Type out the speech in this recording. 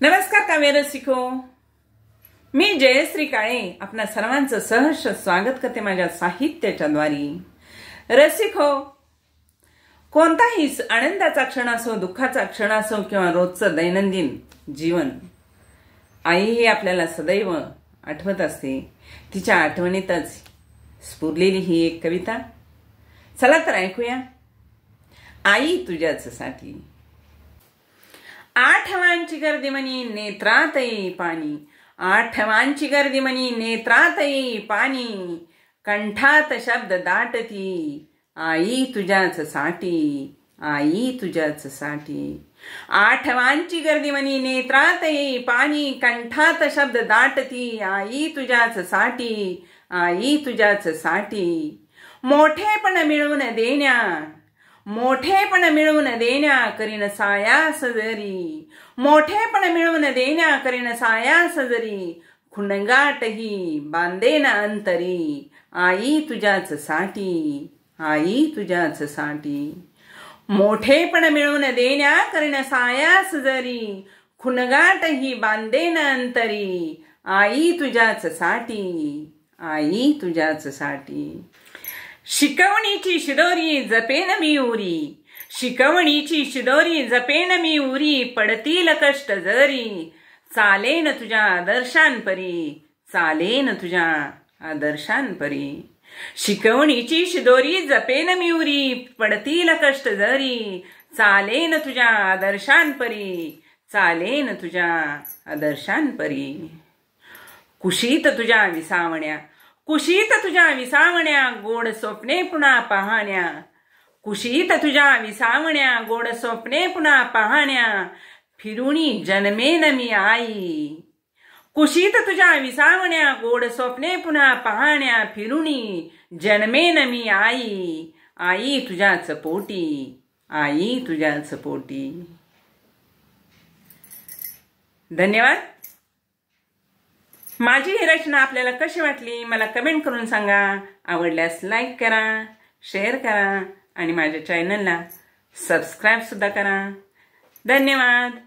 नमस्कार काव्य रसिको, मी जयश्री काळे आपणा सर्वांचं सहर्ष स्वागत करते माझ्या साहित्याच्या द्वारी। रसिको, कोणताही आनंदाचा क्षण असो, दुःखाचा क्षण असो किंवा रोजचं दैनंदिन जीवन, आई ही आपल्याला सदैव आठवत असते। तिच्या आठवणीतच स्फुरलेली ही एक कविता, चला तर ऐकूया। आई तुझ्याच साठी। आठवांची गर्दी मनी नेत्रात येई पाणी, आठवांची गर्दी मनी नेत्रात येई पाणी, कंठात शब्द दाटती आई तुझ्याच साठी, आई तुझ्याच साठी। आठवांची गर्दी मनी नेत्रात येई पाणी, कंठात शब्द दाटती आई तुझ्याच साठी, आई तुझ्याच साठी। मोठेपण मिळवून देण्या, मोठेपण मिळवून देण्या करीन सायास जरी, मोठेपण मिळवून देण्या करीन सायास जरी, खुणगाटही बांधेन अंतरी आई तुझ्याच साठी, आई तुझ्याच साठी। मोठेपण मिळवून देण्या करीन सायास जरी, खुणगाटही बांधेन अंतरी आई तुझ्याच साठी, आई तुझ्याच साठी। शिकवणीची शिदोरी जपेन मी उरी, शिकवणीची शिदोरी जपेन मी उरी, पडतील कष्ट जरी चालेन तुझ्या आदर्शांपरी, चालेन तुझ्या आदर्शांपरी। शिकवणीची शिदोरी जपेन मी उरी, पडतील कष्ट जरी चालेन तुझ्या आदर्शांपरी, चालेन तुझ्या आदर्शांपरी। कुशीत तुझ्या विसावण्या, कुशीत तुझ्या विसावण्या गोड स्वप्ने पुन्हा पाहण्या, कुशीत तुझ्या विसावण्या गोड स्वप्ने पुन्हा पाहण्या, फिरुणी जन्मेन मी आई। कुशीत तुझ्या विसावण्या गोड स्वप्ने पुन्हा पाहण्या, फिरुणी जन्मेन मी आई, आई तुझ्याच पोटी, आई तुझ्याच पोटी। धन्यवाद। माझी ही रचना आपल्याला कशी वाटली मला कमेंट करून सांगा। आवडल्यास लाईक करा, शेअर करा आणि माझ्या चॅनलला सबस्क्राइब सुद्धा करा। धन्यवाद।